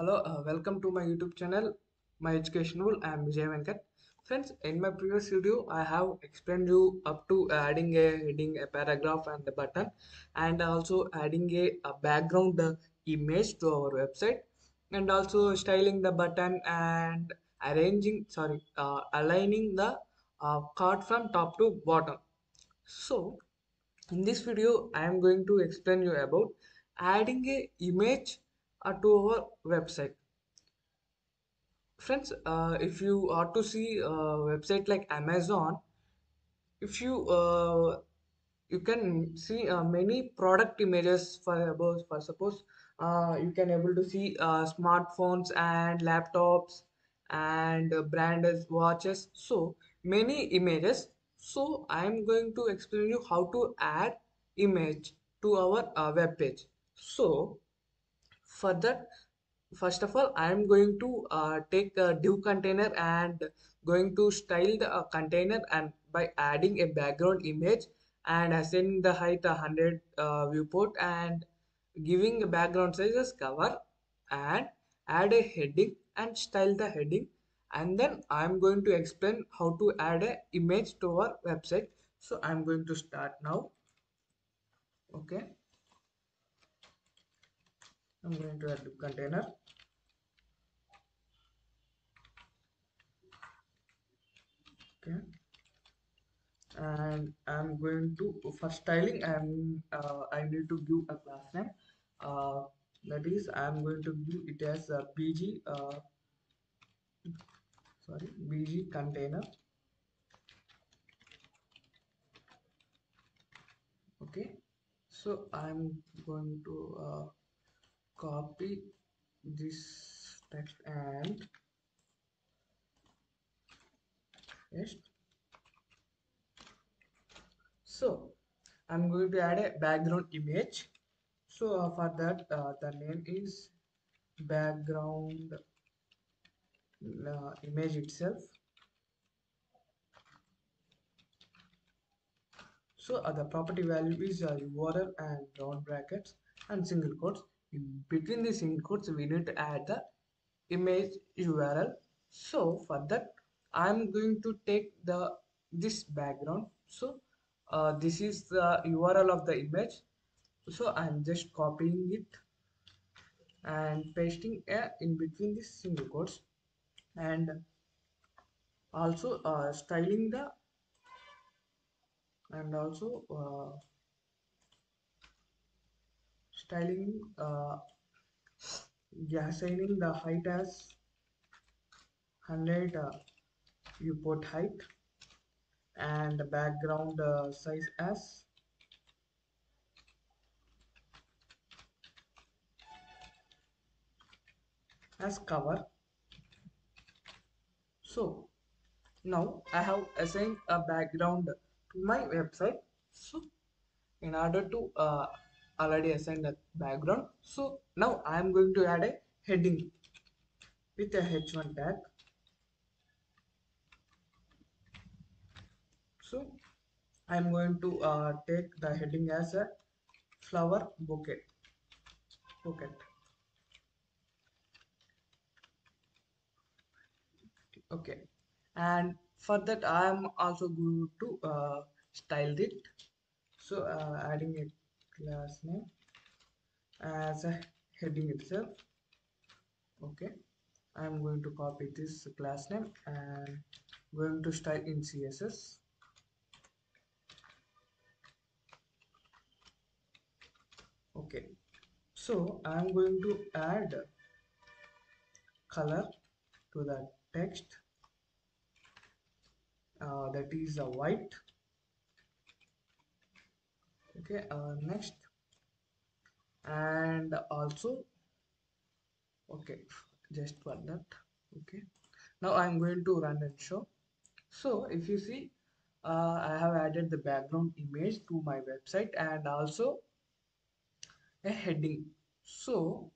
Hello, welcome to my YouTube channel, My Education World. I am Vijay Venkat. Friends, in my previous video, I have explained you up to adding a heading, a paragraph, and a button, and also adding a background image to our website, and also styling the button and aligning the card from top to bottom. So, in this video, I am going to explain you about adding a image to our website. Friends, if you are to see a website like Amazon, if you can see many product images for suppose you can able to see smartphones and laptops and branded watches, so many images. So I am going to explain you how to add image to our web page. So for that, first of all, I am going to take a div container and going to style the container, and by adding a background image and assigning the height 100 viewport and giving a background size as cover, and add a heading and style the heading, and then I'm going to explain how to add a image to our website. So I'm going to start now. Okay, I'm going to add div container. Okay, and I'm going to, for styling, I need to give a class name, uh, that is I'm going to give it as a BG container. Okay, so I'm going to copy this text and paste. So I'm going to add a background image. So for that, the name is background image itself. So the property value is URL and round brackets and single quotes. In between the single quotes, we need to add the image URL. So for that, I'm going to take this background. So this is the URL of the image. So I'm just copying it and pasting in between the single quotes, and also styling the, and also styling assigning the height as 100 viewport height, and the background size as cover. So now I have assigned a background to my website. So in order to already assign the background, so now I am going to add a heading with a h1 tag. So I am going to take the heading as a flower bouquet. Okay, and for that I am also going to style it. So adding a class name as a heading itself. Okay, I'm going to copy this class name and going to style in CSS. Okay, so I'm going to add color to the text, that is white. Okay, next, and also, okay, just for that. Okay, now I'm going to run and show. So if you see, I have added the background image to my website and also a heading. So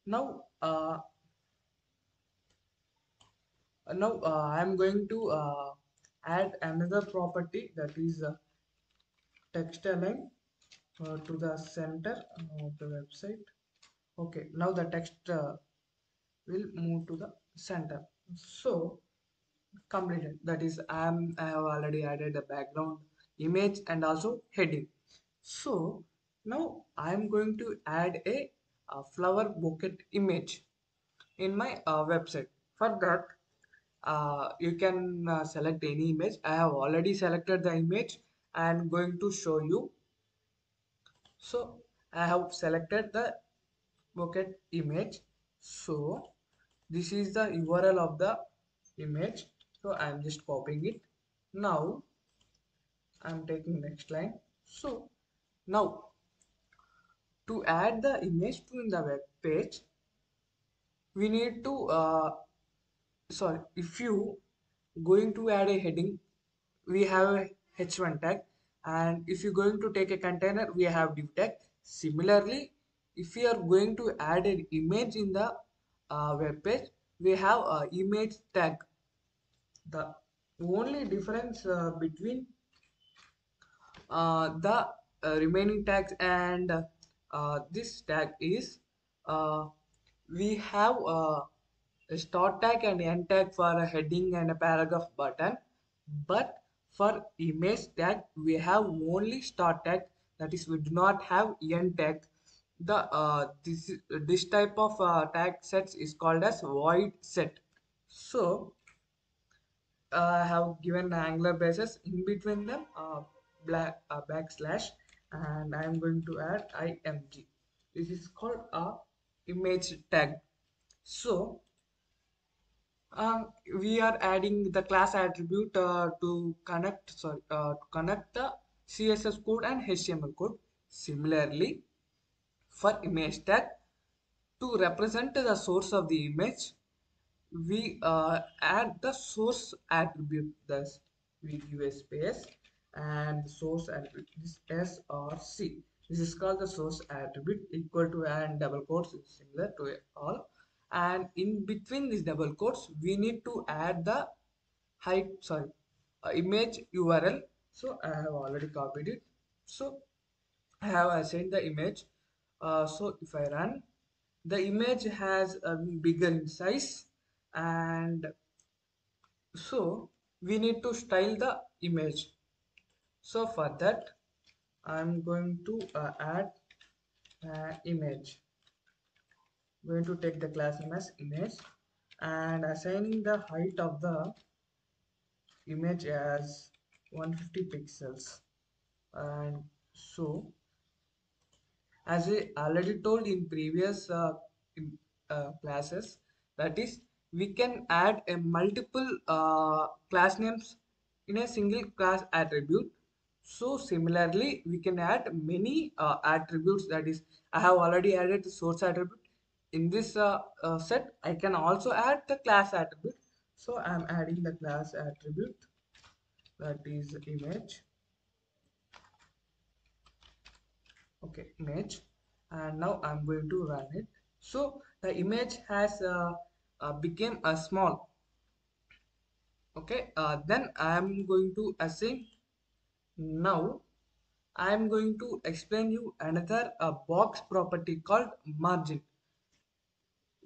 now I'm going to add another property, that is text align to the center of the website. Okay, now the text will move to the center. So completed. That is, I have already added a background image and also heading. So now I am going to add a flower bouquet image in my website. For that, you can select any image. I have already selected the image. I am going to show you. So I have selected the bouquet image. So this is the URL of the image. So I am just copying it. Now I'm taking next line. So now to add the image to in the web page, we need to sorry, if you going to add a heading, we have a h1 tag, and if you're going to take a container, we have div tag. Similarly, if you are going to add an image in the web page, we have a image tag. The only difference between the remaining tags and this tag is uh, we have a start tag and end tag for a heading and a paragraph button, but for image tag we have only start tag, that is we do not have end tag. The this type of tag sets is called as void set. So I have given angular braces in between them, black backslash, and I am going to add img. This is called a image tag. So we are adding the class attribute to connect the CSS code and HTML code. Similarly, for image tag, to represent the source of the image, we add the source attribute. Thus we give a space and source attribute is s or c. This is called the source attribute, equal to and double quotes is similar to all, and in between these double quotes we need to add the height, sorry, image URL. So I have already copied it. So I have assigned the image. So if I run, the image has a bigger in size, and so we need to style the image. So for that, I'm going to add image. Going to take the class name as image and assigning the height of the image as 150 pixels. And so as I already told in previous classes, that is we can add a multiple class names in a single class attribute. So similarly we can add many attributes, that is I have already added the source attribute. In this set I can also add the class attribute. So I am adding the class attribute, that is image. Okay, image, and now I'm going to run it. So the image has became a small. Okay, then I'm going to assign. Now I'm going to explain you another box property called margin.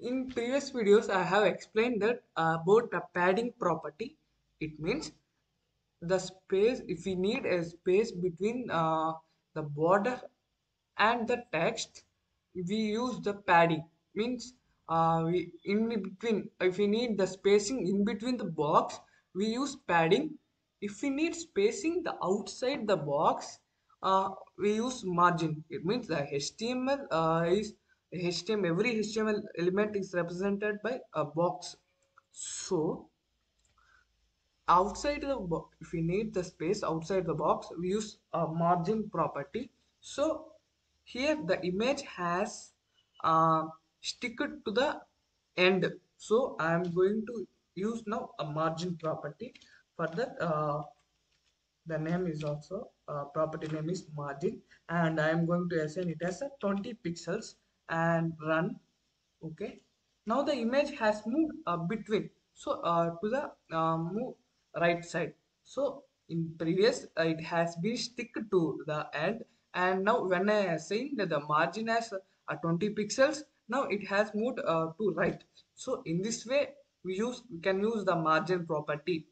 In previous videos I have explained that about a padding property. It means the space, if we need a space between the border and the text, we use the padding. Means we in between, if we need the spacing in between the box, we use padding. If we need spacing the outside the box, we use margin. It means the HTML is HTML, every HTML element is represented by a box. So outside the box, if we need the space outside the box, we use a margin property. So here the image has stick it to the end. So I am going to use now a margin property. For that, the name is also property name is margin, and I am going to assign it as a 20 pixels and run. Okay, now the image has moved between, so to the move right side. So in previous it has been stick to the end, and now when I assign the margin as 20 pixels, now it has moved to right. So in this way we can use the margin property.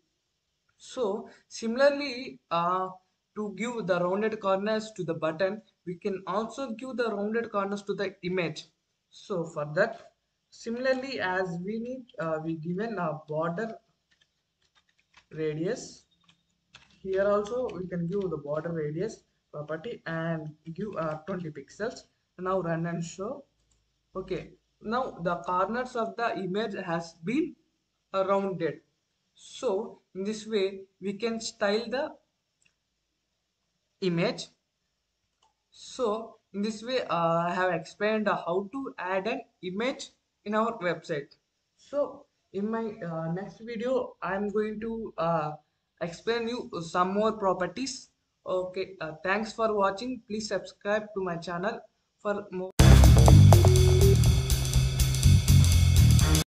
So similarly, to give the rounded corners to the button, we can also give the rounded corners to the image. So for that, similarly as we need, we given a border radius. Here also we can give the border radius property and give 20 pixels. Now run and show. Okay, now the corners of the image has been rounded. So in this way we can style the image. So in this way I have explained how to add an image in our website. So in my next video I am going to explain you some more properties. Okay, thanks for watching. Please subscribe to my channel for more.